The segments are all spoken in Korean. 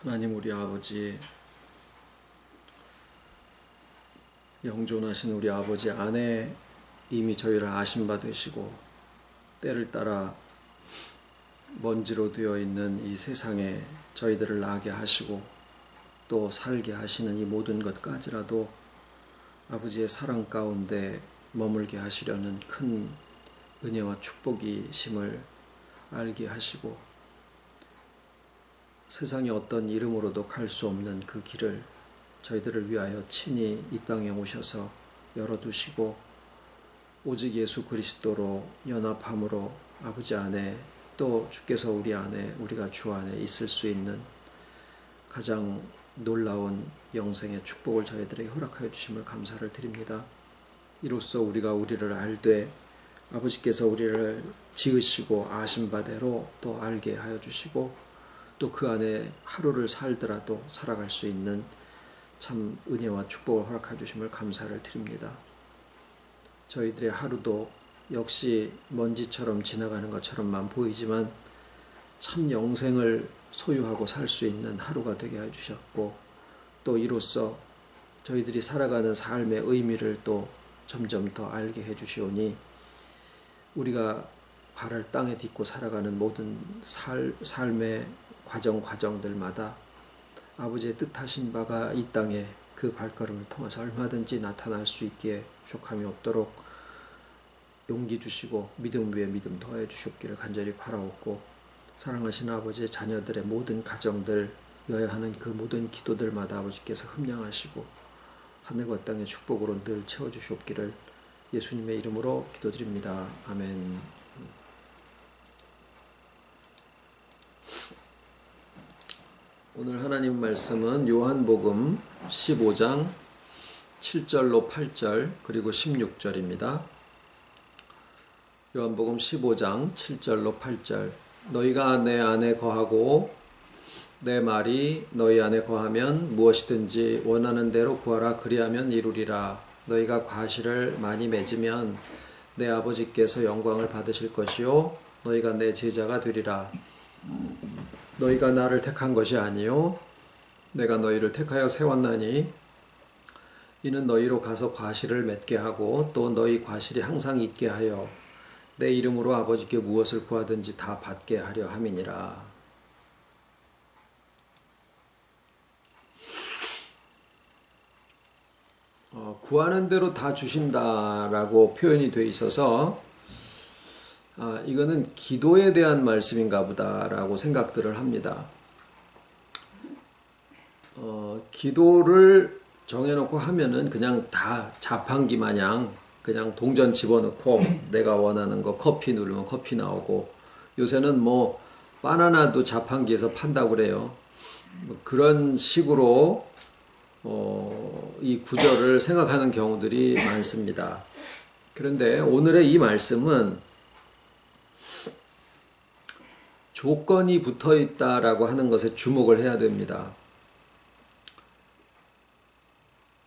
하나님 우리 아버지, 영존하신 우리 아버지 안에 이미 저희를 아신 바 되시고 때를 따라 먼지로 되어 있는 이 세상에 저희들을 나게 하시고 또 살게 하시는 이 모든 것까지라도 아버지의 사랑 가운데 머물게 하시려는 큰 은혜와 축복이심을 알게 하시고 세상의 어떤 이름으로도 갈 수 없는 그 길을 저희들을 위하여 친히 이 땅에 오셔서 열어두시고 오직 예수 그리스도로 연합함으로 아버지 안에 또 주께서 우리 안에 우리가 주 안에 있을 수 있는 가장 놀라운 영생의 축복을 저희들에게 허락하여 주심을 감사를 드립니다. 이로써 우리가 우리를 알되 아버지께서 우리를 지으시고 아신 바대로 또 알게 하여 주시고 또 그 안에 하루를 살더라도 살아갈 수 있는 참 은혜와 축복을 허락해 주심을 감사를 드립니다. 저희들의 하루도 역시 먼지처럼 지나가는 것처럼만 보이지만 참 영생을 소유하고 살 수 있는 하루가 되게 해주셨고 또 이로써 저희들이 살아가는 삶의 의미를 또 점점 더 알게 해주시오니 우리가 발을 땅에 딛고 살아가는 모든 삶의 과정들마다 아버지의 뜻하신 바가 이 땅에 그 발걸음을 통해서 얼마든지 나타날 수 있기에 부족함이 없도록 용기 주시고 믿음 위에 믿음 더해 주시옵기를 간절히 바라옵고 사랑하시는 아버지의 자녀들의 모든 가정들 여야 하는 그 모든 기도들마다 아버지께서 흠량하시고 하늘과 땅의 축복으로 늘 채워주시옵기를 예수님의 이름으로 기도드립니다. 아멘. 오늘 하나님 말씀은 요한복음 15장 7절로 8절 그리고 16절입니다. 요한복음 15장 7절로 8절 너희가 내 안에 거하고 내 말이 너희 안에 거하면 무엇이든지 원하는 대로 구하라 그리하면 이루리라. 너희가 과실을 많이 맺으면 내 아버지께서 영광을 받으실 것이요 너희가 내 제자가 되리라. 너희가 나를 택한 것이 아니요 내가 너희를 택하여 세웠나니 이는 너희로 가서 과실을 맺게 하고 또 너희 과실이 항상 있게 하여 내 이름으로 아버지께 무엇을 구하든지 다 받게 하려 함이니라. 구하는 대로 다 주신다라고 표현이 되어 있어서 이거는 기도에 대한 말씀인가 보다라고 생각들을 합니다. 기도를 정해놓고 하면은 그냥 다 자판기 마냥 그냥 동전 집어넣고 내가 원하는 거 커피 누르면 커피 나오고 요새는 뭐 바나나도 자판기에서 판다고 그래요. 뭐 그런 식으로 이 구절을 생각하는 경우들이 많습니다. 그런데 오늘의 이 말씀은 조건이 붙어 있다라고 하는 것에 주목을 해야 됩니다.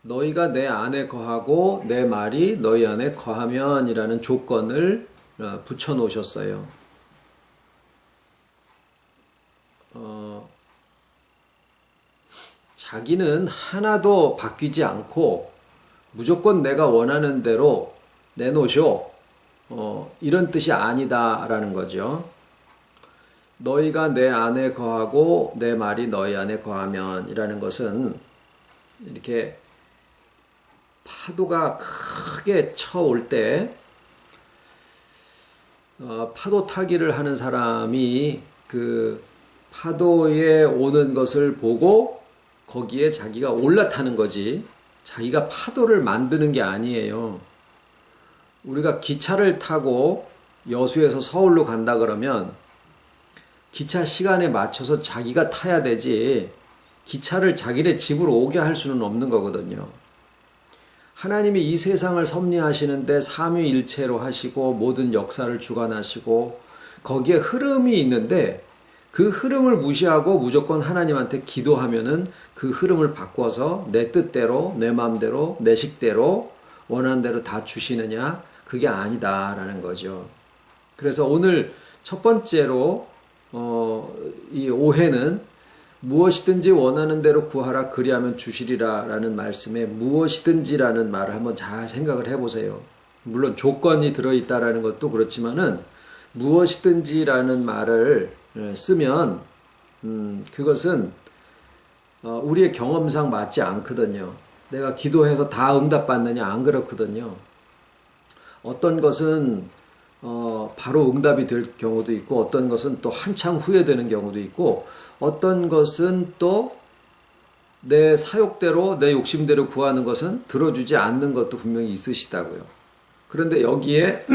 너희가 내 안에 거하고 내 말이 너희 안에 거하면 이라는 조건을 붙여 놓으셨어요. 자기는 하나도 바뀌지 않고 무조건 내가 원하는 대로 내놓으쇼. 이런 뜻이 아니다라는 거죠. 너희가 내 안에 거하고 내 말이 너희 안에 거하면 이라는 것은 이렇게 파도가 크게 쳐올 때 파도 타기를 하는 사람이 그 파도에 오는 것을 보고 거기에 자기가 올라타는 거지 자기가 파도를 만드는 게 아니에요. 우리가 기차를 타고 여수에서 서울로 간다 그러면 기차 시간에 맞춰서 자기가 타야 되지 기차를 자기네 집으로 오게 할 수는 없는 거거든요. 하나님이 이 세상을 섭리하시는데 삼위일체로 하시고 모든 역사를 주관하시고 거기에 흐름이 있는데 그 흐름을 무시하고 무조건 하나님한테 기도하면은 그 흐름을 바꿔서 내 뜻대로 내 마음대로 내 식대로 원하는 대로 다 주시느냐 그게 아니다라는 거죠. 그래서 오늘 첫 번째로 이 오해는 무엇이든지 원하는 대로 구하라 그리하면 주시리라 라는 말씀에 무엇이든지라는 말을 한번 잘 생각을 해보세요. 물론 조건이 들어있다라는 것도 그렇지만은 무엇이든지라는 말을 쓰면 그것은 우리의 경험상 맞지 않거든요. 내가 기도해서 다 응답받느냐 안 그렇거든요. 어떤 것은 바로 응답이 될 경우도 있고 어떤 것은 또 한참 후에 되는 경우도 있고 어떤 것은 또 내 사욕대로 내 욕심대로 구하는 것은 들어주지 않는 것도 분명히 있으시다고요. 그런데 여기에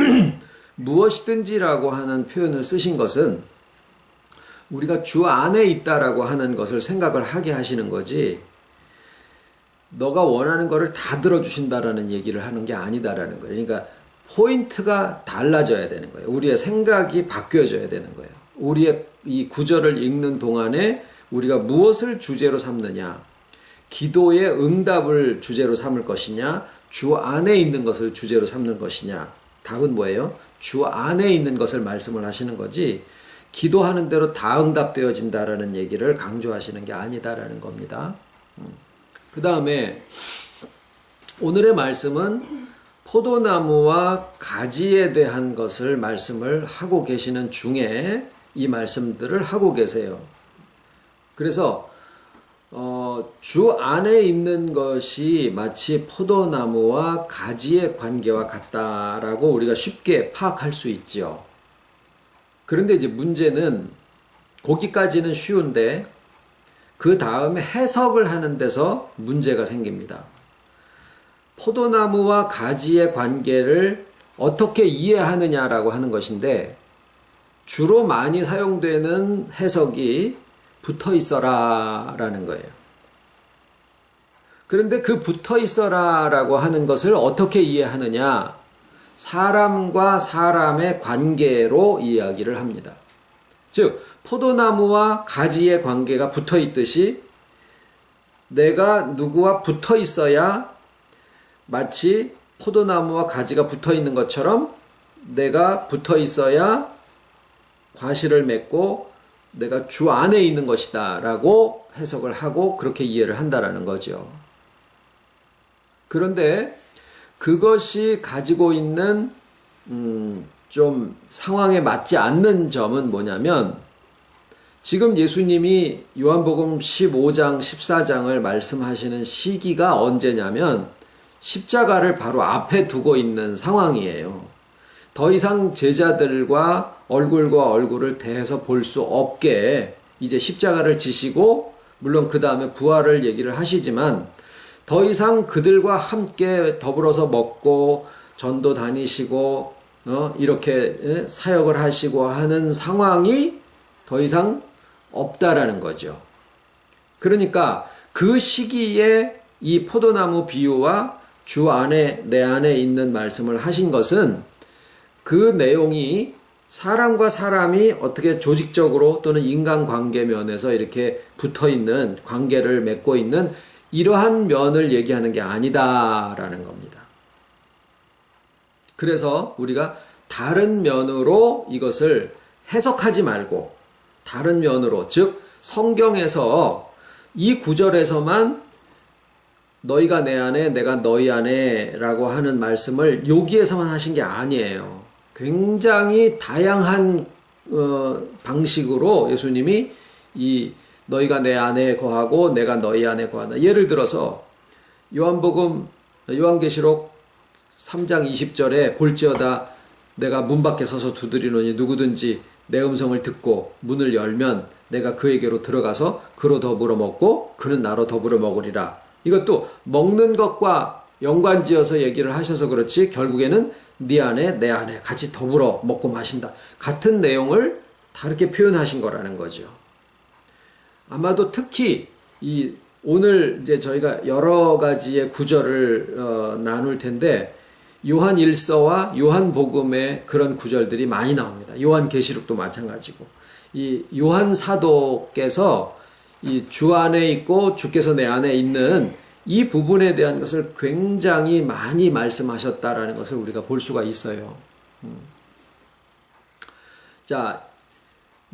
무엇이든지라고 하는 표현을 쓰신 것은 우리가 주 안에 있다라고 하는 것을 생각을 하게 하시는 거지 너가 원하는 것을 다 들어주신다라는 얘기를 하는 게 아니다라는 거예요. 그러니까 포인트가 달라져야 되는 거예요. 우리의 생각이 바뀌어져야 되는 거예요. 우리의 이 구절을 읽는 동안에 우리가 무엇을 주제로 삼느냐, 기도의 응답을 주제로 삼을 것이냐, 주 안에 있는 것을 주제로 삼는 것이냐. 답은 뭐예요? 주 안에 있는 것을 말씀을 하시는 거지 기도하는 대로 다 응답되어진다라는 얘기를 강조하시는 게 아니다라는 겁니다. 그 다음에 오늘의 말씀은 포도나무와 가지에 대한 것을 말씀을 하고 계시는 중에 이 말씀들을 하고 계세요. 그래서 주 안에 있는 것이 마치 포도나무와 가지의 관계와 같다라고 우리가 쉽게 파악할 수 있죠. 그런데 이제 문제는 거기까지는 쉬운데 그 다음에 해석을 하는 데서 문제가 생깁니다. 포도나무와 가지의 관계를 어떻게 이해하느냐라고 하는 것인데 주로 많이 사용되는 해석이 붙어 있어라 라는 거예요. 그런데 그 붙어 있어라 라고 하는 것을 어떻게 이해하느냐? 사람과 사람의 관계로 이야기를 합니다. 즉 포도나무와 가지의 관계가 붙어 있듯이 내가 누구와 붙어 있어야 마치 포도나무와 가지가 붙어 있는 것처럼 내가 붙어 있어야 과실을 맺고 내가 주 안에 있는 것이다 라고 해석을 하고 그렇게 이해를 한다라는 거죠. 그런데 그것이 가지고 있는 좀 상황에 맞지 않는 점은 뭐냐면 지금 예수님이 요한복음 15장 14장을 말씀하시는 시기가 언제냐면 십자가를 바로 앞에 두고 있는 상황이에요. 더 이상 제자들과 얼굴과 얼굴을 대해서 볼 수 없게 이제 십자가를 지시고 물론 그 다음에 부활을 얘기를 하시지만 더 이상 그들과 함께 더불어서 먹고 전도 다니시고 이렇게 사역을 하시고 하는 상황이 더 이상 없다라는 거죠. 그러니까 그 시기에 이 포도나무 비유와 주 안에 내 안에 있는 말씀을 하신 것은 그 내용이 사람과 사람이 어떻게 조직적으로 또는 인간관계 면에서 이렇게 붙어있는 관계를 맺고 있는 이러한 면을 얘기하는 게 아니다라는 겁니다. 그래서 우리가 다른 면으로 이것을 해석하지 말고 다른 면으로 즉 성경에서 이 구절에서만 너희가 내 안에 내가 너희 안에 라고 하는 말씀을 여기에서만 하신 게 아니에요. 굉장히 다양한 방식으로 예수님이 이 너희가 내 안에 거하고 내가 너희 안에 거한다. 예를 들어서 요한계시록 3장 20절에 볼지어다 내가 문 밖에 서서 두드리노니 누구든지 내 음성을 듣고 문을 열면 내가 그에게로 들어가서 그로 더불어 먹고 그는 나로 더불어 먹으리라. 이것도 먹는 것과 연관지어서 얘기를 하셔서 그렇지 결국에는 네 안에 내 안에 같이 더불어 먹고 마신다. 같은 내용을 다르게 표현하신 거라는 거죠. 아마도 특히 오늘 이제 저희가 여러 가지의 구절을 나눌 텐데 요한 1서와 요한 복음의 그런 구절들이 많이 나옵니다. 요한 계시록도 마찬가지고 이 요한 사도께서 이 주 안에 있고 주께서 내 안에 있는 이 부분에 대한 것을 굉장히 많이 말씀하셨다라는 것을 우리가 볼 수가 있어요. 자,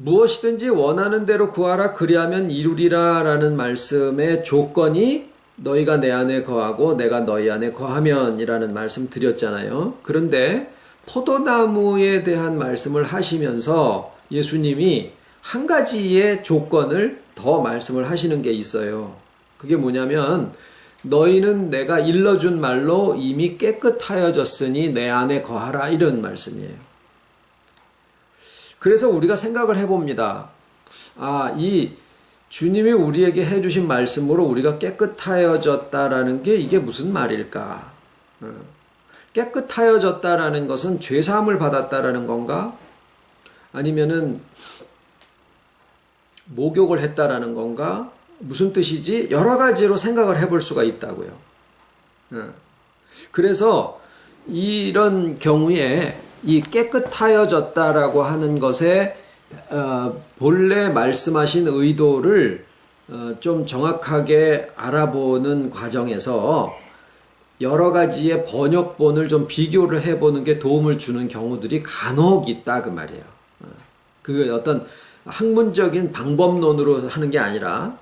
무엇이든지 원하는 대로 구하라 그리하면 이루리라 라는 말씀의 조건이 너희가 내 안에 거하고 내가 너희 안에 거하면 이라는 말씀 드렸잖아요. 그런데 포도나무에 대한 말씀을 하시면서 예수님이 한 가지의 조건을 더 말씀을 하시는 게 있어요. 그게 뭐냐면 너희는 내가 일러준 말로 이미 깨끗하여졌으니 내 안에 거하라 이런 말씀이에요. 그래서 우리가 생각을 해봅니다. 이 주님이 우리에게 해주신 말씀으로 우리가 깨끗하여졌다라는 게 이게 무슨 말일까? 깨끗하여졌다라는 것은 죄사함을 받았다라는 건가? 아니면은 목욕을 했다라는 건가? 무슨 뜻이지? 여러 가지로 생각을 해볼 수가 있다고요. 그래서 이런 경우에 이 깨끗하여졌다라고 하는 것에 본래 말씀하신 의도를 좀 정확하게 알아보는 과정에서 여러 가지의 번역본을 좀 비교를 해보는 게 도움을 주는 경우들이 간혹 있다 그 말이에요. 그게 어떤 학문적인 방법론으로 하는 게 아니라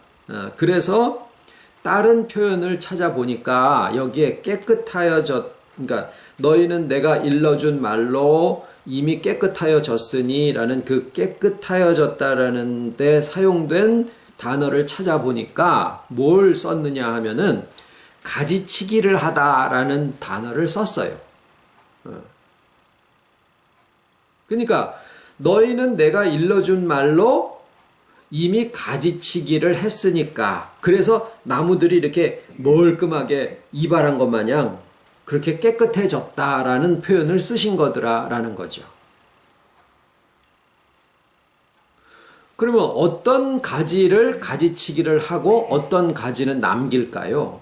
그래서 다른 표현을 찾아보니까 여기에 그러니까 너희는 내가 일러준 말로 이미 깨끗하여졌으니 라는 그 깨끗하여졌다라는 데 사용된 단어를 찾아보니까 뭘 썼느냐 하면은 가지치기를 하다라는 단어를 썼어요. 그러니까 너희는 내가 일러준 말로 이미 가지치기를 했으니까 그래서 나무들이 이렇게 멀끔하게 이발한 것 마냥 그렇게 깨끗해졌다라는 표현을 쓰신 거더라라는 거죠. 그러면 어떤 가지를 가지치기를 하고 어떤 가지는 남길까요?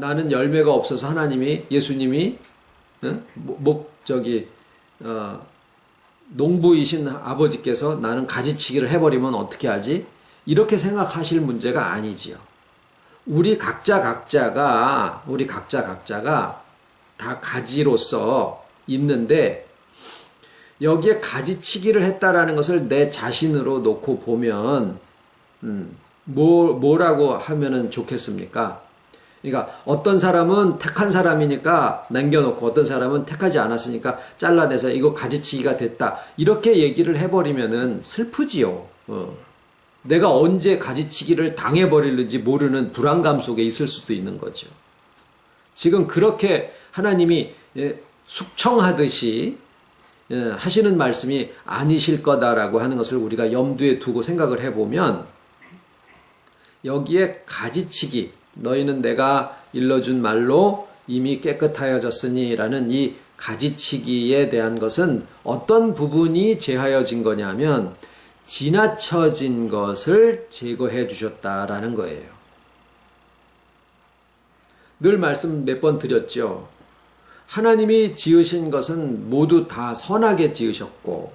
나는 열매가 없어서 하나님이 예수님이 농부이신 아버지께서 나는 가지치기를 해버리면 어떻게 하지? 이렇게 생각하실 문제가 아니지요. 우리 각자가 다 가지로서 있는데 여기에 가지치기를 했다라는 것을 내 자신으로 놓고 보면 뭐라고 하면은 좋겠습니까? 그러니까 어떤 사람은 택한 사람이니까 남겨놓고 어떤 사람은 택하지 않았으니까 잘라내서 이거 가지치기가 됐다 이렇게 얘기를 해버리면은 슬프지요. 내가 언제 가지치기를 당해버릴는지 모르는 불안감 속에 있을 수도 있는 거죠. 지금 그렇게 하나님이 숙청하듯이 하시는 말씀이 아니실 거다라고 하는 것을 우리가 염두에 두고 생각을 해보면 여기에 가지치기 너희는 내가 일러준 말로 이미 깨끗하여졌으니 라는 이 가지치기에 대한 것은 어떤 부분이 제하여진 거냐면 지나쳐진 것을 제거해 주셨다라는 거예요. 늘 말씀 몇 번 드렸죠. 하나님이 지으신 것은 모두 다 선하게 지으셨고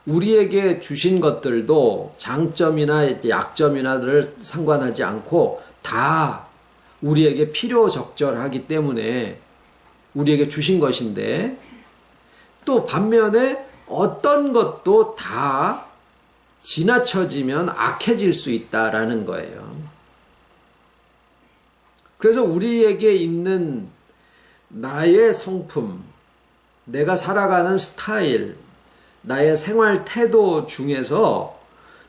우리에게 주신 것들도 장점이나 약점이나를 상관하지 않고 다 우리에게 필요적절하기 때문에 우리에게 주신 것인데 또 반면에 어떤 것도 다 지나쳐지면 악해질 수 있다라는 거예요. 그래서 우리에게 있는 나의 성품, 내가 살아가는 스타일, 나의 생활 태도 중에서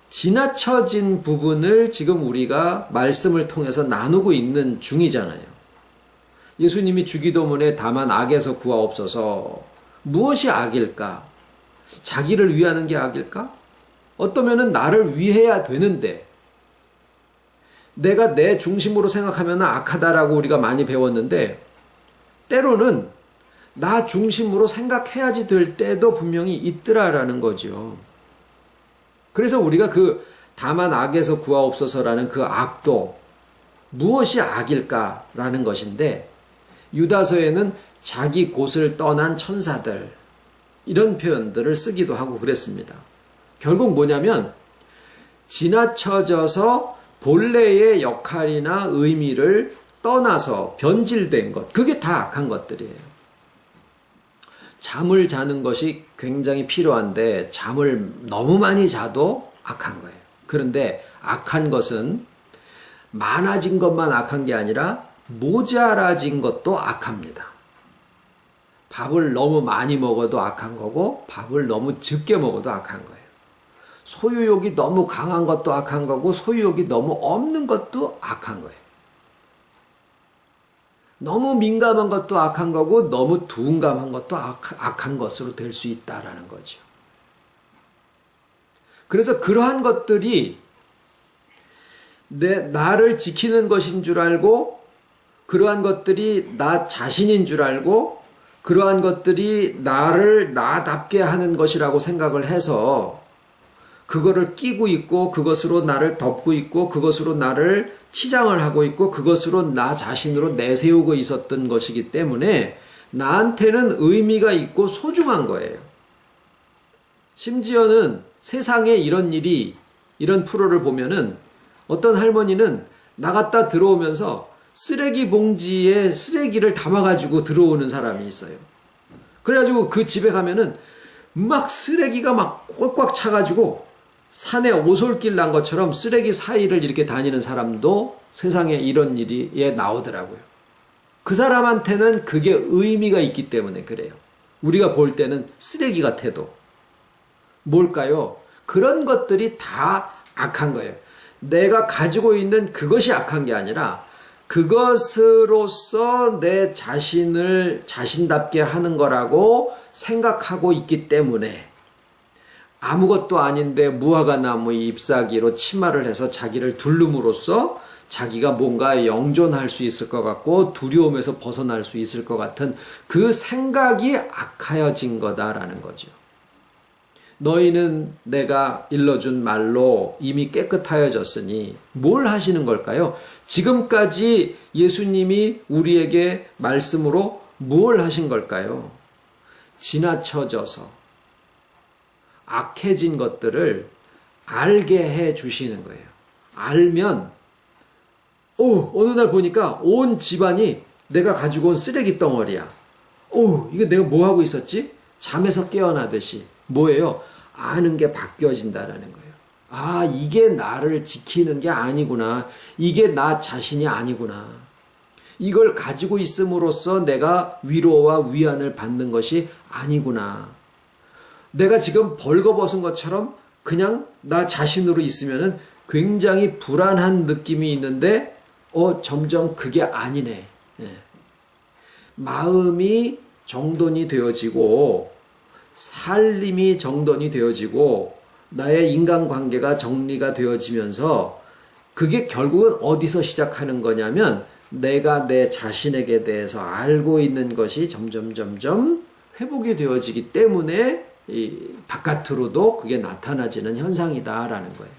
지나쳐진 부분을 지금 우리가 말씀을 통해서 나누고 있는 중이잖아요. 예수님이 주기도문에 다만 악에서 구하옵소서. 무엇이 악일까? 자기를 위하는 게 악일까? 어떠면은 나를 위해야 되는데 내가 내 중심으로 생각하면 악하다라고 우리가 많이 배웠는데 때로는 나 중심으로 생각해야지 될 때도 분명히 있더라라는 거죠. 그래서 우리가 그 다만 악에서 구하옵소서라는 그 악도 무엇이 악일까라는 것인데 유다서에는 자기 곳을 떠난 천사들 이런 표현들을 쓰기도 하고 그랬습니다. 결국 뭐냐면 지나쳐져서 본래의 역할이나 의미를 떠나서 변질된 것 그게 다 악한 것들이에요. 잠을 자는 것이 굉장히 필요한데 잠을 너무 많이 자도 악한 거예요. 그런데 악한 것은 많아진 것만 악한 게 아니라 모자라진 것도 악합니다. 밥을 너무 많이 먹어도 악한 거고 밥을 너무 적게 먹어도 악한 거예요. 소유욕이 너무 강한 것도 악한 거고 소유욕이 너무 없는 것도 악한 거예요. 너무 민감한 것도 악한 거고 너무 둔감한 것도 악한 것으로 될 수 있다라는 거죠. 그래서 그러한 것들이 나를 지키는 것인 줄 알고 그러한 것들이 나 자신인 줄 알고 그러한 것들이 나를 나답게 하는 것이라고 생각을 해서 그거를 끼고 있고 그것으로 나를 덮고 있고 그것으로 나를 치장을 하고 있고 그것으로 나 자신으로 내세우고 있었던 것이기 때문에 나한테는 의미가 있고 소중한 거예요. 심지어는 세상에 이런 프로를 보면은 어떤 할머니는 나갔다 들어오면서 쓰레기 봉지에 쓰레기를 담아가지고 들어오는 사람이 있어요. 그래가지고 그 집에 가면은 막 쓰레기가 막 꽉꽉 차가지고 산에 오솔길 난 것처럼 쓰레기 사이를 이렇게 다니는 사람도 세상에 이런 일이 나오더라고요. 그 사람한테는 그게 의미가 있기 때문에 그래요. 우리가 볼 때는 쓰레기 같아도. 뭘까요? 그런 것들이 다 악한 거예요. 내가 가지고 있는 그것이 악한 게 아니라 그것으로서 내 자신을 자신답게 하는 거라고 생각하고 있기 때문에 아무것도 아닌데 무화과 나무의 잎사귀로 치마를 해서 자기를 둘름으로써 자기가 뭔가 영존할 수 있을 것 같고 두려움에서 벗어날 수 있을 것 같은 그 생각이 악하여진 거다라는 거죠. 너희는 내가 일러준 말로 이미 깨끗하여졌으니 뭘 하시는 걸까요? 지금까지 예수님이 우리에게 말씀으로 뭘 하신 걸까요? 지나쳐져서 악해진 것들을 알게 해 주시는 거예요. 알면 어느 날 보니까 온 집안이 내가 가지고 온 쓰레기 덩어리야. 이거 내가 뭐 하고 있었지? 잠에서 깨어나듯이. 뭐예요? 아는 게 바뀌어진다라는 거예요. 이게 나를 지키는 게 아니구나. 이게 나 자신이 아니구나. 이걸 가지고 있음으로써 내가 위로와 위안을 받는 것이 아니구나. 내가 지금 벌거벗은 것처럼 그냥 나 자신으로 있으면은 굉장히 불안한 느낌이 있는데, 점점 그게 아니네. 마음이 정돈이 되어지고, 살림이 정돈이 되어지고, 나의 인간관계가 정리가 되어지면서, 그게 결국은 어디서 시작하는 거냐면, 내가 내 자신에게 대해서 알고 있는 것이 점점 회복이 되어지기 때문에, 바깥으로도 그게 나타나지는 현상이다라는 거예요.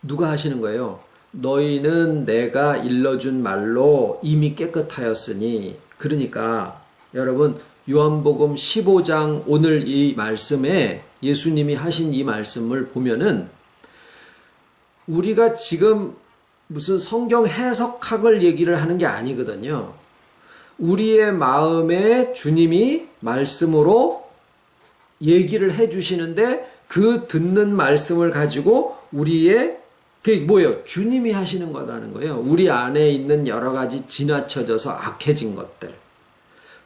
누가 하시는 거예요? 너희는 내가 일러준 말로 이미 깨끗하였으니. 그러니까 여러분 요한복음 15장 오늘 이 말씀에 예수님이 하신 이 말씀을 보면은 우리가 지금 무슨 성경 해석학을 얘기를 하는 게 아니거든요. 우리의 마음에 주님이 말씀으로 얘기를 해 주시는데 그 듣는 말씀을 가지고 그게 뭐예요? 주님이 하시는 거라는 거예요. 우리 안에 있는 여러 가지 지나쳐져서 악해진 것들,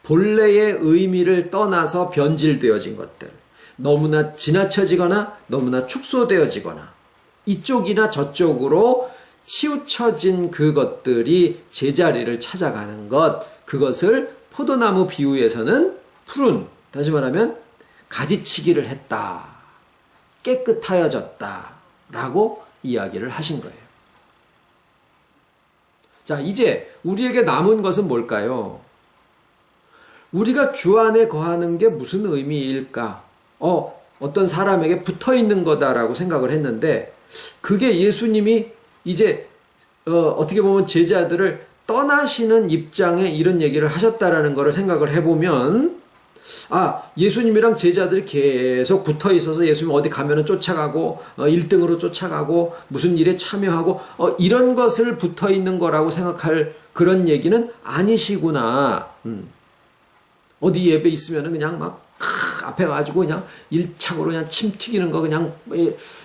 본래의 의미를 떠나서 변질되어진 것들, 너무나 지나쳐지거나 너무나 축소되어지거나 이쪽이나 저쪽으로 치우쳐진 그것들이 제자리를 찾아가는 것, 그것을 포도나무 비유에서는 푸른, 다시 말하면 가지치기를 했다, 깨끗하여졌다 라고 이야기를 하신 거예요. 자, 이제 우리에게 남은 것은 뭘까요? 우리가 주 안에 거하는 게 무슨 의미일까? 어떤 사람에게 붙어 있는 거다라고 생각을 했는데, 그게 예수님이 이제 어떻게 보면 제자들을 떠나시는 입장에 이런 얘기를 하셨다라는 것을 생각을 해보면, 예수님이랑 제자들이 계속 붙어 있어서 예수님 어디 가면은 쫓아가고 1등으로 쫓아가고 무슨 일에 참여하고 이런 것을 붙어 있는 거라고 생각할 그런 얘기는 아니시구나. 어디 예배 있으면은 그냥 막 앞에 가지고 그냥 일착으로 그냥 침 튀기는 거 그냥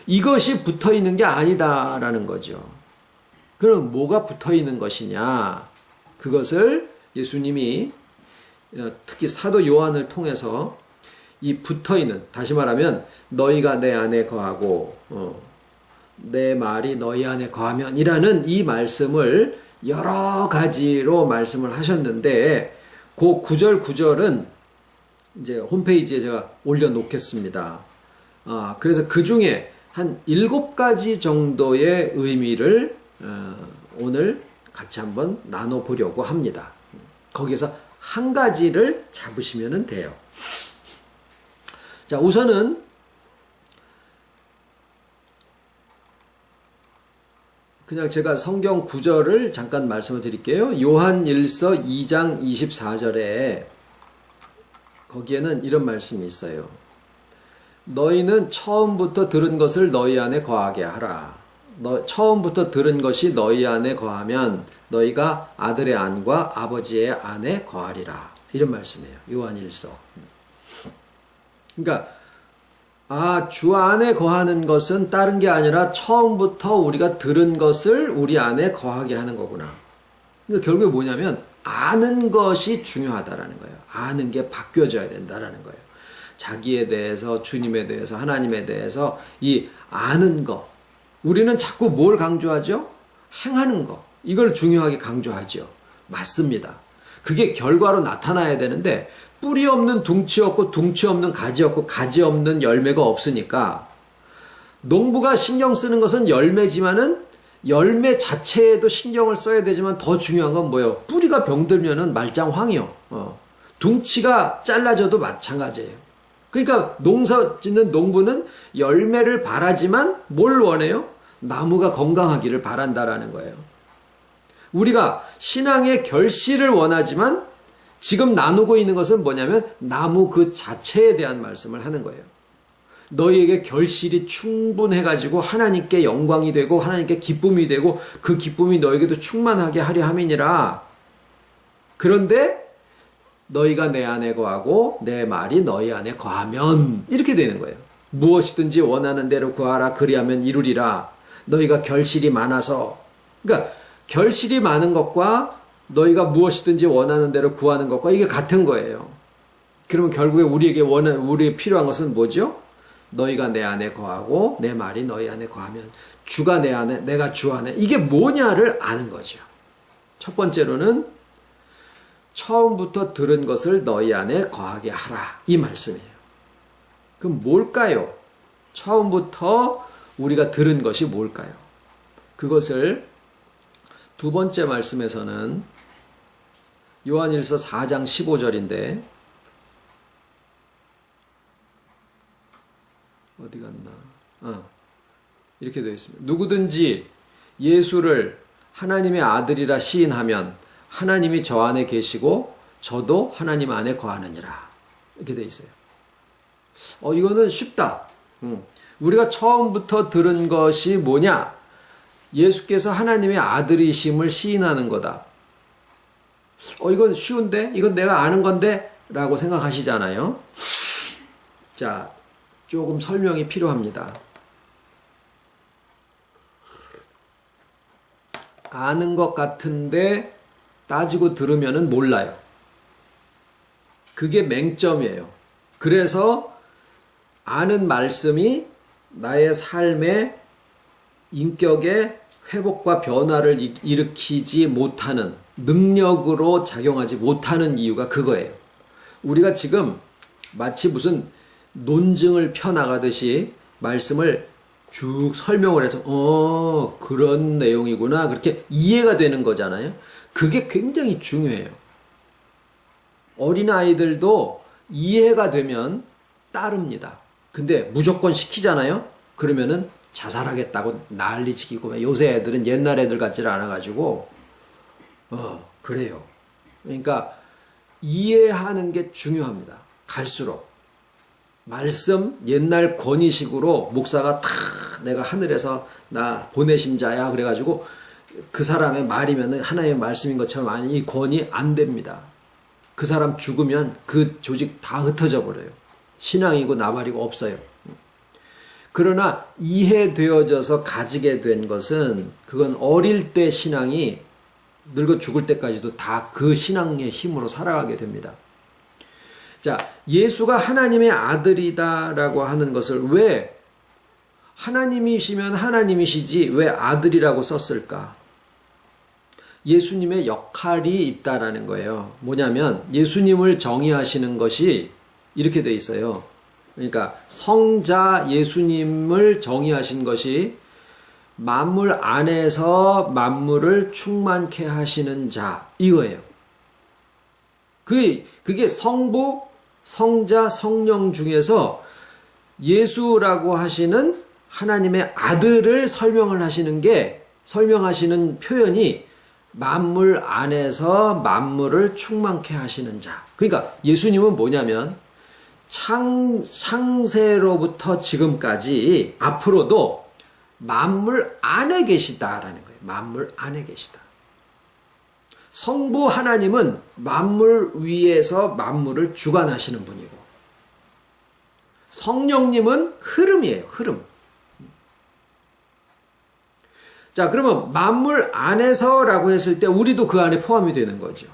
이것이 붙어 있는 게 아니다라는 거죠. 그럼 뭐가 붙어 있는 것이냐? 그것을 예수님이 특히 사도 요한을 통해서 이 붙어 있는, 다시 말하면 너희가 내 안에 거하고 내 말이 너희 안에 거하면이라는 이 말씀을 여러 가지로 말씀을 하셨는데 그 구절은 이제 홈페이지에 제가 올려놓겠습니다. 그래서 그 중에 한 7가지 정도의 의미를 오늘 같이 한번 나눠보려고 합니다. 거기서 한 가지를 잡으시면 돼요. 자, 우선은 그냥 제가 성경 구절을 잠깐 말씀을 드릴게요. 요한일서 2장 24절에 거기에는 이런 말씀이 있어요. 너희는 처음부터 들은 것을 너희 안에 거하게 하라. 처음부터 들은 것이 너희 안에 거하면 너희가 아들의 안과 아버지의 안에 거하리라. 이런 말씀이에요. 요한일서. 그러니까 주 안에 거하는 것은 다른 게 아니라 처음부터 우리가 들은 것을 우리 안에 거하게 하는 거구나. 그러니까 결국에 뭐냐면 아는 것이 중요하다라는 거예요. 아는 게 바뀌어져야 된다라는 거예요. 자기에 대해서, 주님에 대해서, 하나님에 대해서 이 아는 것. 우리는 자꾸 뭘 강조하죠? 행하는 것. 이걸 중요하게 강조하죠. 맞습니다. 그게 결과로 나타나야 되는데 뿌리 없는 둥치 없고 둥치 없는 가지 없고 가지 없는 열매가 없으니까 농부가 신경 쓰는 것은 열매지만은 열매 자체에도 신경을 써야 되지만 더 중요한 건 뭐예요? 뿌리가 병들면은 말짱황이요. 둥치가 잘라져도 마찬가지예요. 그러니까 농사 짓는 농부는 열매를 바라지만 뭘 원해요? 나무가 건강하기를 바란다라는 거예요. 우리가 신앙의 결실을 원하지만 지금 나누고 있는 것은 뭐냐면 나무 그 자체에 대한 말씀을 하는 거예요. 너희에게 결실이 충분해가지고 하나님께 영광이 되고 하나님께 기쁨이 되고 그 기쁨이 너에게도 충만하게 하려 함이니라. 그런데 너희가 내 안에 거하고 내 말이 너희 안에 거하면 이렇게 되는 거예요. 무엇이든지 원하는 대로 구하라 그리하면 이루리라. 너희가 결실이 많아서, 그러니까 결실이 많은 것과 너희가 무엇이든지 원하는 대로 구하는 것과 이게 같은 거예요. 그러면 결국에 우리에게 필요한 것은 뭐죠? 너희가 내 안에 거하고 내 말이 너희 안에 거하면 주가 내 안에 내가 주 안에 이게 뭐냐를 아는 거죠. 첫 번째로는 처음부터 들은 것을 너희 안에 거하게 하라 이 말씀이에요. 그럼 뭘까요? 처음부터 우리가 들은 것이 뭘까요? 그것을 두 번째 말씀에서는 요한일서 4장 15절인데 어디 갔나? 이렇게 되어 있습니다. 누구든지 예수를 하나님의 아들이라 시인하면 하나님이 저 안에 계시고 저도 하나님 안에 거하느니라. 이렇게 되어 있어요. 이거는 쉽다. 우리가 처음부터 들은 것이 뭐냐? 예수께서 하나님의 아들이심을 시인하는 거다. 이건 쉬운데? 이건 내가 아는 건데? 라고 생각하시잖아요. 자, 조금 설명이 필요합니다. 아는 것 같은데 따지고 들으면은 몰라요. 그게 맹점이에요. 그래서 아는 말씀이 나의 삶의 인격의 회복과 변화를 일으키지 못하는 능력으로 작용하지 못하는 이유가 그거예요. 우리가 지금 마치 무슨 논증을 펴나가듯이 말씀을 쭉 설명을 해서 그런 내용이구나 그렇게 이해가 되는 거잖아요. 그게 굉장히 중요해요. 어린아이들도 이해가 되면 따릅니다. 근데 무조건 시키잖아요. 그러면은 자살하겠다고 난리치기고 요새 애들은 옛날 애들 같지를 않아가지고 그래요. 그러니까 이해하는 게 중요합니다. 갈수록 말씀 옛날 권위식으로 목사가 탁 내가 하늘에서 나 보내신 자야 그래가지고 그 사람의 말이면 하나님의 말씀인 것처럼 아니 이 권위 안 됩니다. 그 사람 죽으면 그 조직 다 흩어져 버려요. 신앙이고 나발이고 없어요. 그러나 이해되어져서 가지게 된 것은 그건 어릴 때 신앙이 늙어 죽을 때까지도 다 그 신앙의 힘으로 살아가게 됩니다. 자, 예수가 하나님의 아들이다라고 하는 것을 왜 하나님이시면 하나님이시지 왜 아들이라고 썼을까? 예수님의 역할이 있다라는 거예요. 뭐냐면 예수님을 정의하시는 것이 이렇게 돼 있어요. 그러니까 성자 예수님을 정의하신 것이 만물 안에서 만물을 충만케 하시는 자 이거예요. 그게 성부, 성자, 성령 중에서 예수라고 하시는 하나님의 아들을 설명하시는 표현이 만물 안에서 만물을 충만케 하시는 자. 그러니까 예수님은 뭐냐면 창세로부터 지금까지 앞으로도 만물 안에 계시다라는 거예요. 만물 안에 계시다. 성부 하나님은 만물 위에서 만물을 주관하시는 분이고 성령님은 흐름이에요. 흐름. 자, 그러면 만물 안에서라고 했을 때 우리도 그 안에 포함이 되는 거죠.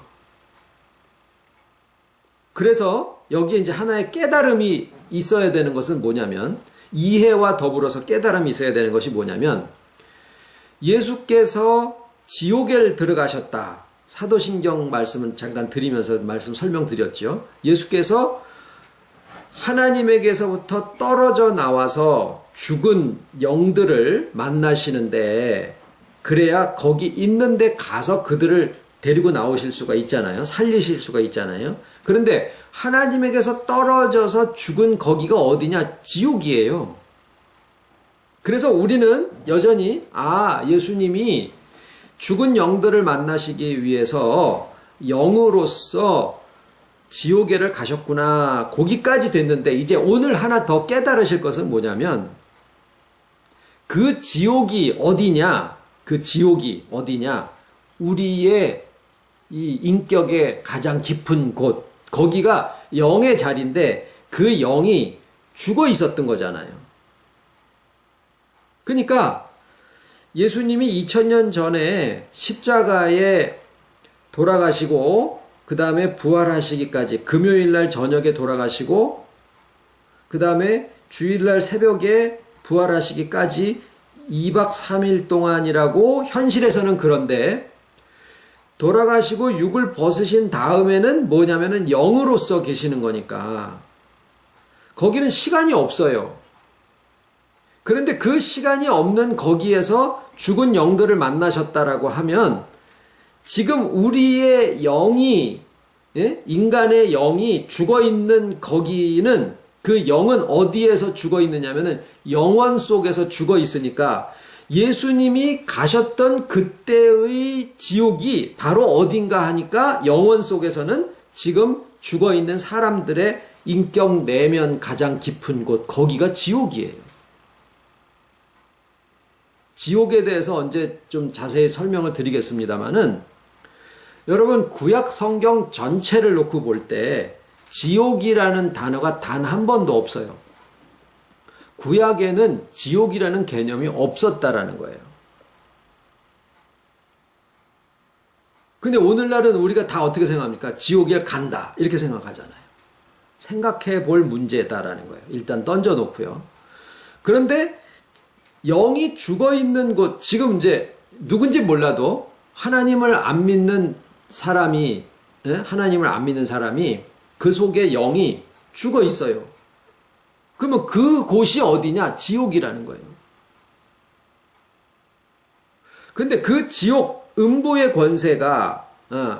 그래서 여기에 이제 하나의 깨달음이 있어야 되는 것은 뭐냐면 이해와 더불어서 깨달음이 있어야 되는 것이 뭐냐면 예수께서 지옥에 들어가셨다. 사도신경 말씀은 잠깐 드리면서 말씀 설명드렸죠. 예수께서 하나님에게서부터 떨어져 나와서 죽은 영들을 만나시는데 그래야 거기 있는데 가서 그들을 데리고 나오실 수가 있잖아요. 살리실 수가 있잖아요. 그런데 하나님에게서 떨어져서 죽은 거기가 어디냐? 지옥이에요. 그래서 우리는 여전히 예수님이 죽은 영들을 만나시기 위해서 영으로서 지옥에를 가셨구나. 거기까지 됐는데 이제 오늘 하나 더 깨달으실 것은 뭐냐면 그 지옥이 어디냐? 그 지옥이 어디냐? 우리의 이 인격의 가장 깊은 곳. 거기가 영의 자리인데 그 영이 죽어 있었던 거잖아요. 그러니까 예수님이 2000년 전에 십자가에 돌아가시고 그 다음에 부활하시기까지 금요일날 저녁에 돌아가시고 그 다음에 주일날 새벽에 부활하시기까지 2박 3일 동안이라고 현실에서는 그런데 돌아가시고 육을 벗으신 다음에는 뭐냐면은 영으로서 계시는 거니까 거기는 시간이 없어요. 그런데 그 시간이 없는 거기에서 죽은 영들을 만나셨다라고 하면 지금 우리의 영이 인간의 영이 죽어있는 거기는 그 영은 어디에서 죽어있느냐면은 영원 속에서 죽어있으니까 예수님이 가셨던 그때의 지옥이 바로 어딘가 하니까 영원 속에서는 지금 죽어있는 사람들의 인격 내면 가장 깊은 곳 거기가 지옥이에요. 지옥에 대해서 언제 좀 자세히 설명을 드리겠습니다만은 여러분 구약 성경 전체를 놓고 볼 때 지옥이라는 단어가 단 한 번도 없어요. 구약에는 지옥이라는 개념이 없었다라는 거예요. 근데 오늘날은 우리가 다 어떻게 생각합니까? 지옥에 간다 이렇게 생각하잖아요. 생각해 볼 문제다라는 거예요. 일단 던져놓고요. 그런데 영이 죽어있는 곳, 지금 이제 누군지 몰라도 하나님을 안 믿는 사람이 그 속에 영이 죽어 있어요. 그러면 그 곳이 어디냐? 지옥이라는 거예요. 근데 그 지옥, 음부의 권세가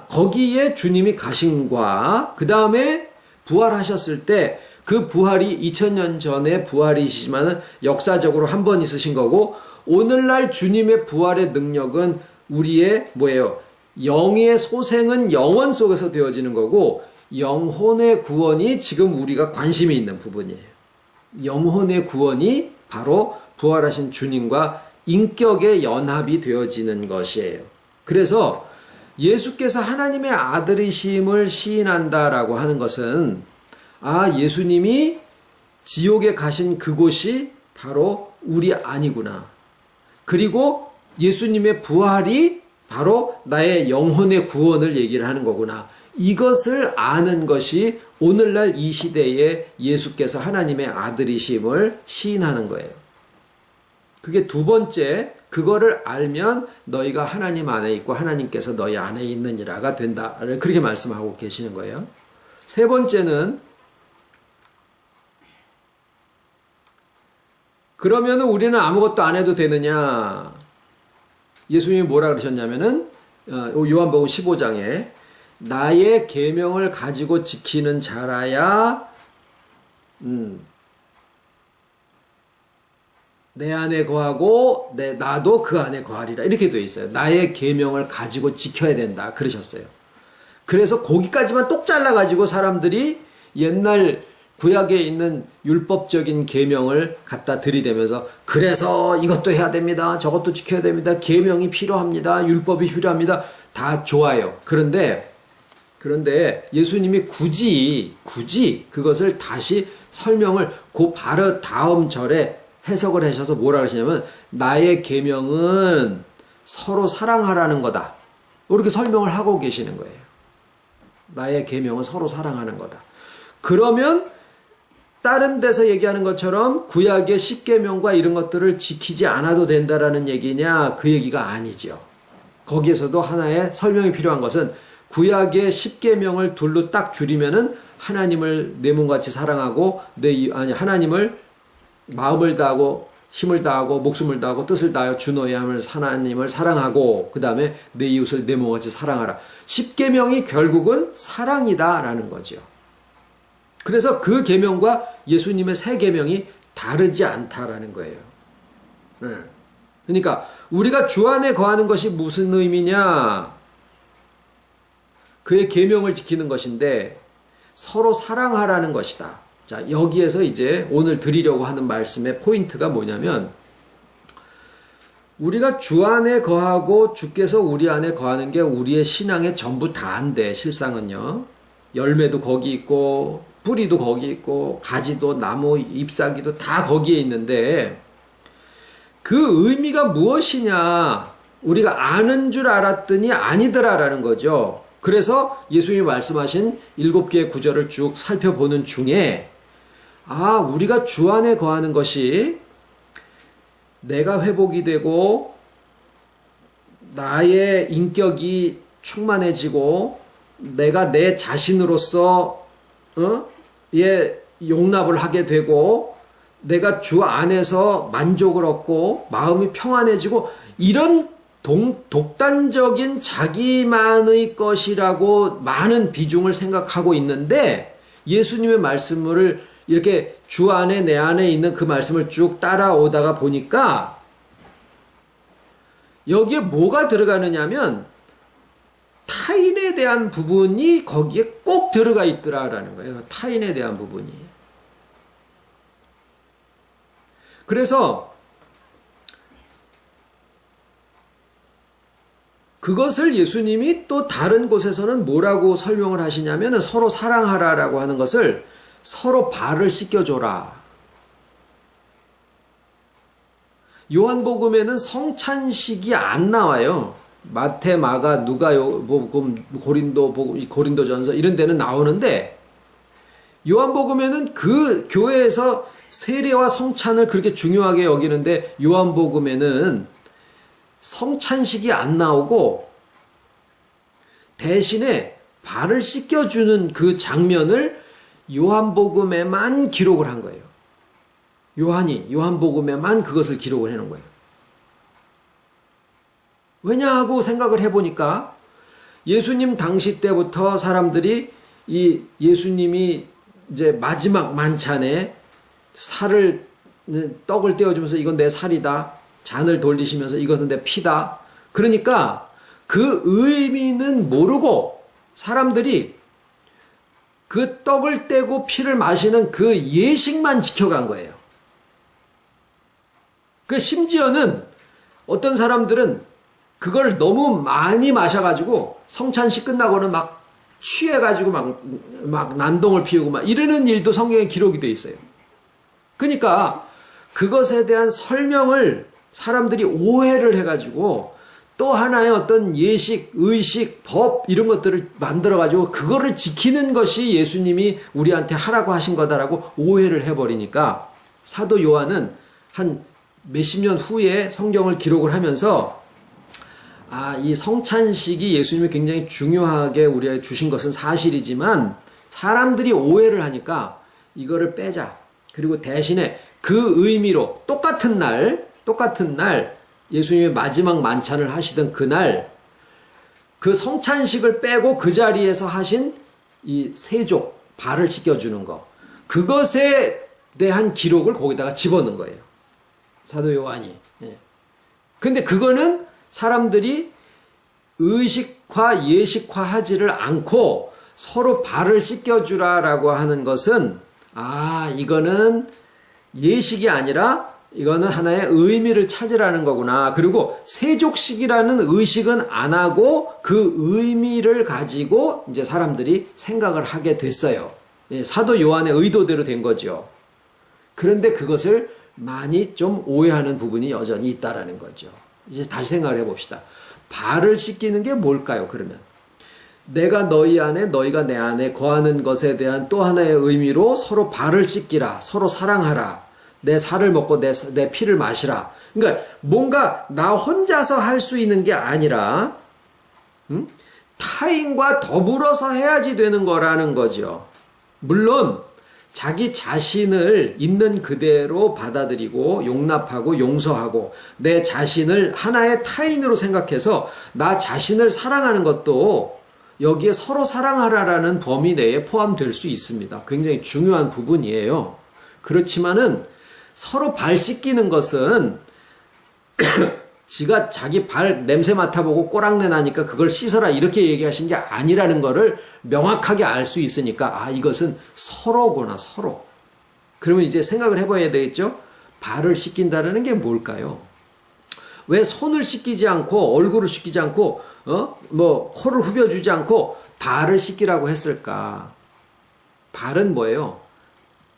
거기에 주님이 가심과 그 다음에 부활하셨을 때 그 부활이 2000년 전에 부활이시지만 역사적으로 한 번 있으신 거고 오늘날 주님의 부활의 능력은 우리의 뭐예요? 영의 소생은 영원 속에서 되어지는 거고 영혼의 구원이 지금 우리가 관심이 있는 부분이에요. 영혼의 구원이 바로 부활하신 주님과 인격의 연합이 되어지는 것이에요. 그래서 예수께서 하나님의 아들이심을 시인한다라고 하는 것은 예수님이 지옥에 가신 그곳이 바로 우리 안이구나. 그리고 예수님의 부활이 바로 나의 영혼의 구원을 얘기를 하는 거구나. 이것을 아는 것이 오늘날 이 시대에 예수께서 하나님의 아들이심을 시인하는 거예요. 그게 두 번째, 그거를 알면 너희가 하나님 안에 있고 하나님께서 너희 안에 있느니라가 된다. 그렇게 말씀하고 계시는 거예요. 세 번째는, 그러면 우리는 아무것도 안 해도 되느냐? 예수님이 뭐라 그러셨냐면은 요한복음 15장에 나의 계명을 가지고 지키는 자라야 내 안에 거하고 나도 그 안에 거하리라. 이렇게 되어 있어요. 나의 계명을 가지고 지켜야 된다. 그러셨어요. 그래서 거기까지만 똑 잘라가지고 사람들이 옛날 구약에 있는 율법적인 계명을 갖다 들이대면서 그래서 이것도 해야 됩니다. 저것도 지켜야 됩니다. 계명이 필요합니다. 율법이 필요합니다. 다 좋아요. 그런데 예수님이 굳이 그것을 다시 설명을 바로 다음 절에 해석을 하셔서 뭐라 그러시냐면 나의 계명은 서로 사랑하라는 거다. 이렇게 설명을 하고 계시는 거예요. 나의 계명은 서로 사랑하는 거다. 그러면 다른 데서 얘기하는 것처럼 구약의 10계명과 이런 것들을 지키지 않아도 된다라는 얘기냐? 그 얘기가 아니죠. 거기에서도 하나의 설명이 필요한 것은 구약의 10계명을 둘로 딱 줄이면은 하나님을 내 몸같이 사랑하고 하나님을 마음을 다하고 힘을 다하고 목숨을 다하고 뜻을 다하여 주 너의 하나님을 사랑하고 그 다음에 내 이웃을 내 몸같이 사랑하라. 10계명이 결국은 사랑이다라는 거죠. 그래서 그 계명과 예수님의 새 계명이 다르지 않다라는 거예요. 그러니까 우리가 주 안에 거하는 것이 무슨 의미냐? 그의 계명을 지키는 것인데 서로 사랑하라는 것이다. 자, 여기에서 이제 오늘 드리려고 하는 말씀의 포인트가 뭐냐면 우리가 주 안에 거하고 주께서 우리 안에 거하는 게 우리의 신앙의 전부 다인데 실상은요. 열매도 거기 있고 뿌리도 거기 있고 가지도 나무 잎사귀도 다 거기에 있는데 그 의미가 무엇이냐? 우리가 아는 줄 알았더니 아니더라라는 거죠. 그래서 예수님이 말씀하신 7개의 구절을 쭉 살펴보는 중에 우리가 주 안에 거하는 것이 내가 회복이 되고 나의 인격이 충만해지고 내가 내 자신으로서 용납을 하게 되고 내가 주 안에서 만족을 얻고 마음이 평안해지고 이런 독단적인 자기만의 것이라고 많은 비중을 생각하고 있는데 예수님의 말씀을 이렇게 주 안에 내 안에 있는 그 말씀을 쭉 따라오다가 보니까 여기에 뭐가 들어가느냐면 타인에 대한 부분이 거기에 꼭 들어가 있더라라는 거예요. 타인에 대한 부분이. 그래서 그것을 예수님이 또 다른 곳에서는 뭐라고 설명을 하시냐면 서로 사랑하라라고 하는 것을 서로 발을 씻겨줘라. 요한복음에는 성찬식이 안 나와요. 마태, 마가, 누가, 고린도전서 이런 데는 나오는데 요한복음에는 그 교회에서 세례와 성찬을 그렇게 중요하게 여기는데 요한복음에는 성찬식이 안 나오고 대신에 발을 씻겨주는 그 장면을 요한복음에만 기록을 한 거예요. 요한복음에만 그것을 기록을 해놓은 거예요. 왜냐 하고 생각을 해보니까 예수님 당시 때부터 사람들이 이 예수님이 이제 마지막 만찬에 떡을 떼어주면서 이건 내 살이다. 잔을 돌리시면서 이것은 내 피다. 그러니까 그 의미는 모르고 사람들이 그 떡을 떼고 피를 마시는 그 예식만 지켜간 거예요. 심지어는 어떤 사람들은 그걸 너무 많이 마셔가지고 성찬식 끝나고는 막 취해가지고 막 난동을 피우고 막 이러는 일도 성경에 기록이 돼 있어요. 그러니까 그것에 대한 설명을 사람들이 오해를 해가지고 또 하나의 어떤 예식, 의식, 법 이런 것들을 만들어가지고 그거를 지키는 것이 예수님이 우리한테 하라고 하신 거다라고 오해를 해버리니까 사도 요한은 한 몇십 년 후에 성경을 기록을 하면서 이 성찬식이 예수님이 굉장히 중요하게 우리에게 주신 것은 사실이지만 사람들이 오해를 하니까 이거를 빼자. 그리고 대신에 그 의미로 똑같은 날 예수님의 마지막 만찬을 하시던 그날 그 성찬식을 빼고 그 자리에서 하신 이 세족, 발을 씻겨주는 거 그것에 대한 기록을 거기다가 집어넣은 거예요. 사도 요한이. 근데 그거는 사람들이 의식화, 예식화하지를 않고 서로 발을 씻겨주라라고 하는 것은 이거는 예식이 아니라 이거는 하나의 의미를 찾으라는 거구나. 그리고 세족식이라는 의식은 안 하고 그 의미를 가지고 이제 사람들이 생각을 하게 됐어요. 사도 요한의 의도대로 된 거죠. 그런데 그것을 많이 좀 오해하는 부분이 여전히 있다라는 거죠. 이제 다시 생각을 해봅시다. 발을 씻기는 게 뭘까요, 그러면? 내가 너희 안에, 너희가 내 안에 거하는 것에 대한 또 하나의 의미로 서로 발을 씻기라, 서로 사랑하라, 내 살을 먹고 내 피를 마시라. 그러니까 뭔가 나 혼자서 할 수 있는 게 아니라 타인과 더불어서 해야지 되는 거라는 거죠. 물론 자기 자신을 있는 그대로 받아들이고 용납하고 용서하고 내 자신을 하나의 타인으로 생각해서 나 자신을 사랑하는 것도 여기에 서로 사랑하라라는 범위 내에 포함될 수 있습니다. 굉장히 중요한 부분이에요. 그렇지만은 서로 발 씻기는 것은 지가 자기 발 냄새 맡아보고 꼬랑내 나니까 그걸 씻어라 이렇게 얘기하신 게 아니라는 거를 명확하게 알 수 있으니까 이것은 서로구나, 서로. 그러면 이제 생각을 해봐야 되겠죠? 발을 씻긴다는 게 뭘까요? 왜 손을 씻기지 않고 얼굴을 씻기지 않고 코를 후벼주지 않고 발을 씻기라고 했을까? 발은 뭐예요?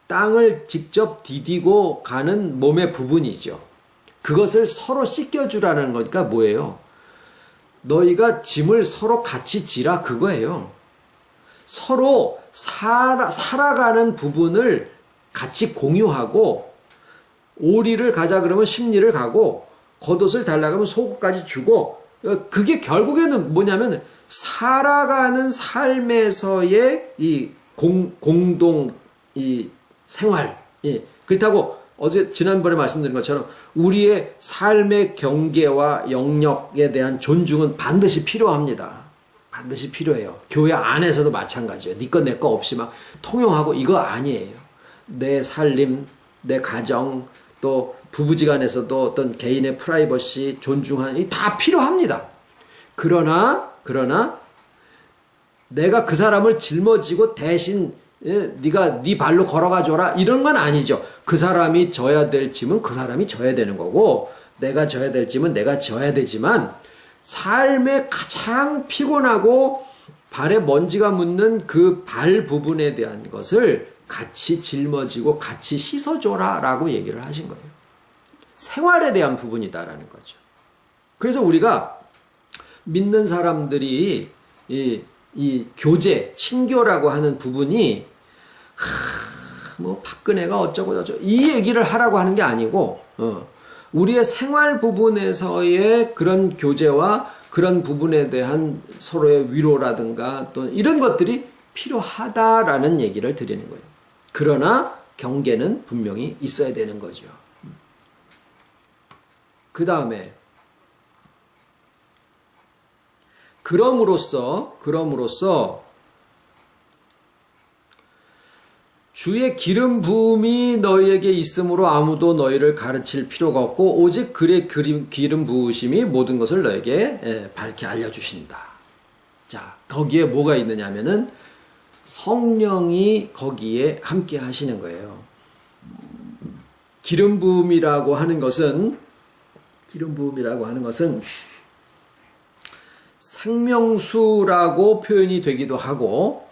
땅을 직접 디디고 가는 몸의 부분이죠. 그것을 서로 씻겨주라는 거니까 뭐예요? 너희가 짐을 서로 같이 지라 그거예요. 서로 살아가는 부분을 같이 공유하고 오리를 가자 그러면 십리를 가고 겉옷을 달라 그러면 속옷까지 주고 그게 결국에는 뭐냐면 살아가는 삶에서의 이 공동 이 생활. 그렇다고 지난번에 말씀드린 것처럼 우리의 삶의 경계와 영역에 대한 존중은 반드시 필요합니다. 반드시 필요해요. 교회 안에서도 마찬가지예요. 네 거 내 거 없이 막 통용하고 이거 아니에요. 내 살림, 내 가정, 또 부부지간에서도 어떤 개인의 프라이버시, 존중하는 다 필요합니다. 그러나 내가 그 사람을 짊어지고 대신 네가 네 발로 걸어가 줘라 이런 건 아니죠. 그 사람이 져야 될 짐은 그 사람이 져야 되는 거고 내가 져야 될 짐은 내가 져야 되지만 삶의 가장 피곤하고 발에 먼지가 묻는 그 발 부분에 대한 것을 같이 짊어지고 같이 씻어줘라 라고 얘기를 하신 거예요. 생활에 대한 부분이다라는 거죠. 그래서 우리가 믿는 사람들이 이 교제, 친교라고 하는 부분이 박근혜가 어쩌고 이 얘기를 하라고 하는 게 아니고 우리의 생활 부분에서의 그런 교제와 그런 부분에 대한 서로의 위로라든가 또 이런 것들이 필요하다라는 얘기를 드리는 거예요. 그러나 경계는 분명히 있어야 되는 거죠. 그 다음에 그럼으로써 주의 기름 부음이 너희에게 있으므로 아무도 너희를 가르칠 필요가 없고 오직 그의 기름 부으심이 모든 것을 너에게 밝게 알려주신다. 자, 거기에 뭐가 있느냐 하면은 성령이 거기에 함께 하시는 거예요. 기름 부음이라고 하는 것은 생명수라고 표현이 되기도 하고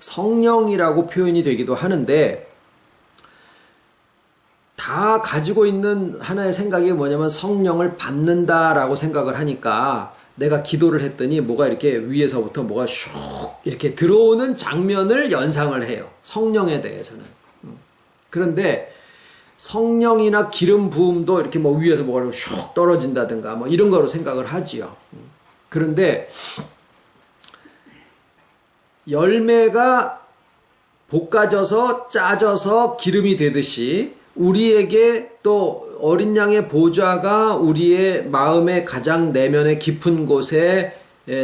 성령이라고 표현이 되기도 하는데, 다 가지고 있는 하나의 생각이 뭐냐면 성령을 받는다라고 생각을 하니까, 내가 기도를 했더니 뭐가 이렇게 위에서부터 뭐가 슉 이렇게 들어오는 장면을 연상을 해요. 성령에 대해서는. 그런데 성령이나 기름 부음도 이렇게 뭐 위에서 뭐가 슉 떨어진다든가 뭐 이런 거로 생각을 하지요. 그런데 열매가 볶아져서 짜져서 기름이 되듯이 우리에게 또 어린 양의 보좌가 우리의 마음의 가장 내면의 깊은 곳에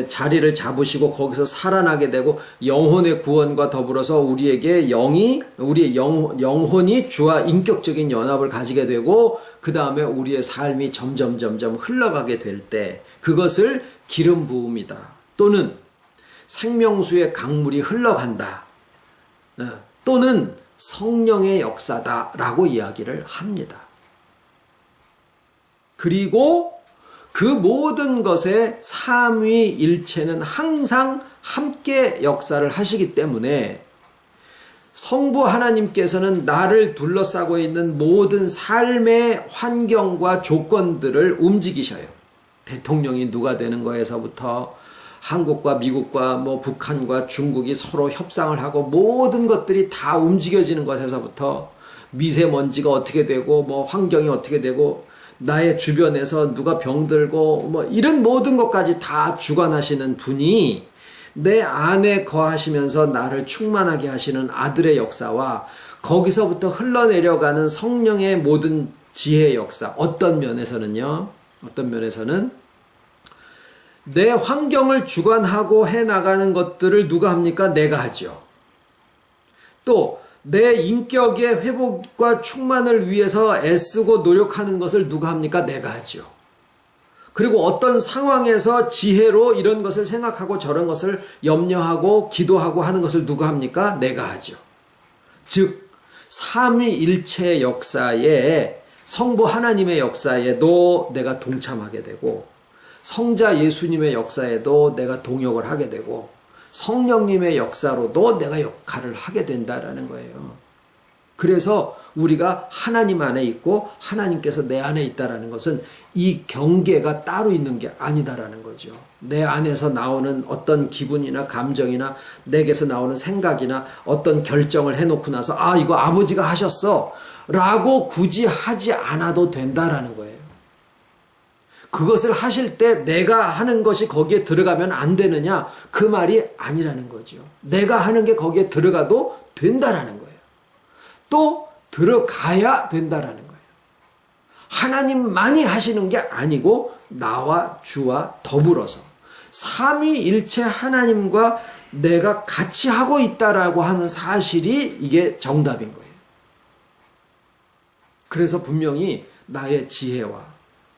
자리를 잡으시고 거기서 살아나게 되고, 영혼의 구원과 더불어서 우리에게 우리의 영혼이 주와 인격적인 연합을 가지게 되고, 그 다음에 우리의 삶이 점점 흘러가게 될 때, 그것을 기름 부음이다, 또는 생명수의 강물이 흘러간다, 또는 성령의 역사다라고 이야기를 합니다. 그리고 그 모든 것의 삼위일체는 항상 함께 역사를 하시기 때문에 성부 하나님께서는 나를 둘러싸고 있는 모든 삶의 환경과 조건들을 움직이셔요. 대통령이 누가 되는 거에서부터 한국과 미국과 뭐 북한과 중국이 서로 협상을 하고 모든 것들이 다 움직여지는 것에서부터 미세먼지가 어떻게 되고 뭐 환경이 어떻게 되고 나의 주변에서 누가 병들고 뭐 이런 모든 것까지 다 주관하시는 분이 내 안에 거하시면서 나를 충만하게 하시는 아들의 역사와 거기서부터 흘러내려가는 성령의 모든 지혜의 역사, 어떤 면에서는 내 환경을 주관하고 해나가는 것들을 누가 합니까? 내가 하죠. 또 내 인격의 회복과 충만을 위해서 애쓰고 노력하는 것을 누가 합니까? 내가 하죠. 그리고 어떤 상황에서 지혜로 이런 것을 생각하고 저런 것을 염려하고 기도하고 하는 것을 누가 합니까? 내가 하죠. 즉 삼위일체 역사에, 성부 하나님의 역사에도 내가 동참하게 되고, 성자 예수님의 역사에도 내가 동역을 하게 되고, 성령님의 역사로도 내가 역할을 하게 된다라는 거예요. 그래서 우리가 하나님 안에 있고 하나님께서 내 안에 있다라는 것은 이 경계가 따로 있는 게 아니다라는 거죠. 내 안에서 나오는 어떤 기분이나 감정이나 내게서 나오는 생각이나 어떤 결정을 해놓고 나서 이거 아버지가 하셨어 라고 굳이 하지 않아도 된다라는 거예요. 그것을 하실 때 내가 하는 것이 거기에 들어가면 안 되느냐? 그 말이 아니라는 거죠. 내가 하는 게 거기에 들어가도 된다라는 거예요. 또 들어가야 된다라는 거예요. 하나님만이 하시는 게 아니고 나와 주와 더불어서 삼위일체 하나님과 내가 같이 하고 있다라고 하는 사실이 이게 정답인 거예요. 그래서 분명히 나의 지혜와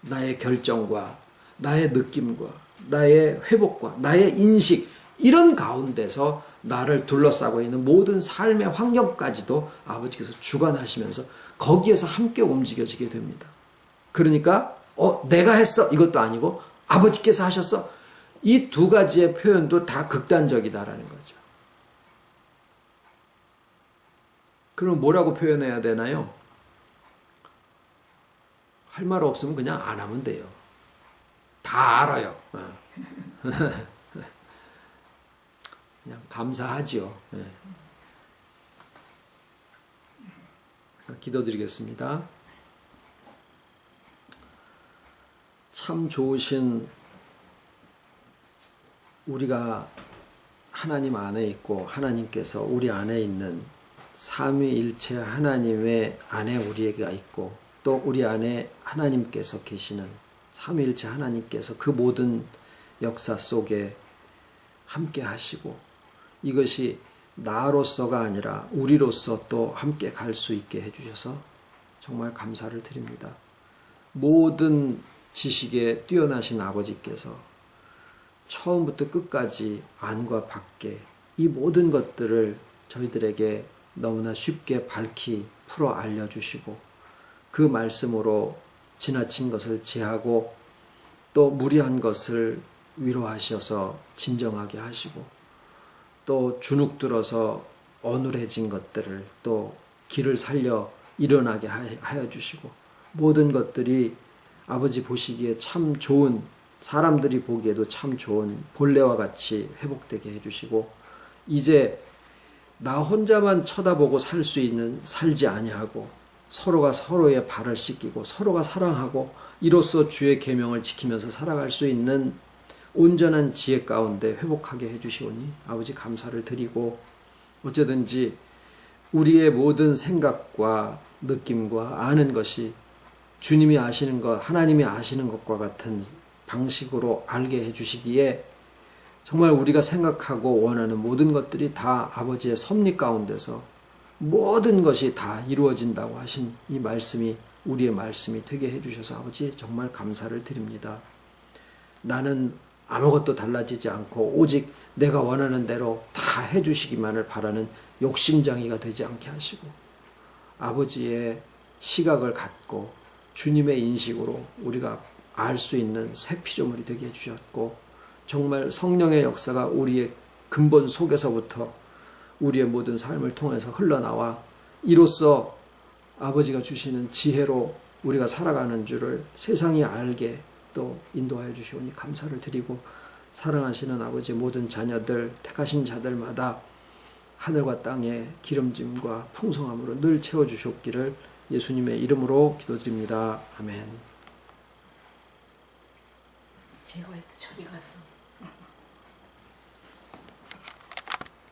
나의 결정과 나의 느낌과 나의 회복과 나의 인식, 이런 가운데서 나를 둘러싸고 있는 모든 삶의 환경까지도 아버지께서 주관하시면서 거기에서 함께 움직여지게 됩니다. 그러니까 내가 했어 이것도 아니고 아버지께서 하셨어, 이 두 가지의 표현도 다 극단적이다라는 거죠. 그럼 뭐라고 표현해야 되나요? 할 말 없으면 그냥 안 하면 돼요. 다 알아요. 그냥 감사하죠. 기도드리겠습니다. 참 좋으신 우리가 하나님 안에 있고 하나님께서 우리 안에 있는 삼위일체 하나님의 안에 우리가 있고, 또 우리 안에 하나님께서 계시는 삼위일체 하나님께서 그 모든 역사 속에 함께 하시고, 이것이 나로서가 아니라 우리로서 또 함께 갈 수 있게 해주셔서 정말 감사를 드립니다. 모든 지식에 뛰어나신 아버지께서 처음부터 끝까지 안과 밖에 이 모든 것들을 저희들에게 너무나 쉽게 밝히 풀어 알려주시고, 그 말씀으로 지나친 것을 제하고 또 무리한 것을 위로하셔서 진정하게 하시고 또 주눅 들어서 어눌해진 것들을 또 길을 살려 일어나게 하여 주시고 모든 것들이 아버지 보시기에 참 좋은 사람들이 보기에도 참 좋은 본래와 같이 회복되게 해주시고 이제 나 혼자만 쳐다보고 살 수 있는 살지 아니하고 서로가 서로의 발을 씻기고 서로가 사랑하고 이로써 주의 계명을 지키면서 살아갈 수 있는 온전한 지혜 가운데 회복하게 해주시오니 아버지 감사를 드리고 어쩌든지 우리의 모든 생각과 느낌과 아는 것이 주님이 아시는 것, 하나님이 아시는 것과 같은 방식으로 알게 해주시기에 정말 우리가 생각하고 원하는 모든 것들이 다 아버지의 섭리 가운데서 모든 것이 다 이루어진다고 하신 이 말씀이 우리의 말씀이 되게 해주셔서 아버지 정말 감사를 드립니다. 나는 아무것도 달라지지 않고 오직 내가 원하는 대로 다 해주시기만을 바라는 욕심장이가 되지 않게 하시고 아버지의 시각을 갖고 주님의 인식으로 우리가 알 수 있는 새 피조물이 되게 해주셨고 정말 성령의 역사가 우리의 근본 속에서부터 우리의 모든 삶을 통해서 흘러나와 이로써 아버지가 주시는 지혜로 우리가 살아가는 줄을 세상이 알게 또 인도하여 주시오니 감사를 드리고 사랑하시는 아버지의 모든 자녀들 택하신 자들마다 하늘과 땅의 기름짐과 풍성함으로 늘 채워주셨기를 예수님의 이름으로 기도드립니다. 아멘. 제가 왜 저리 갔어?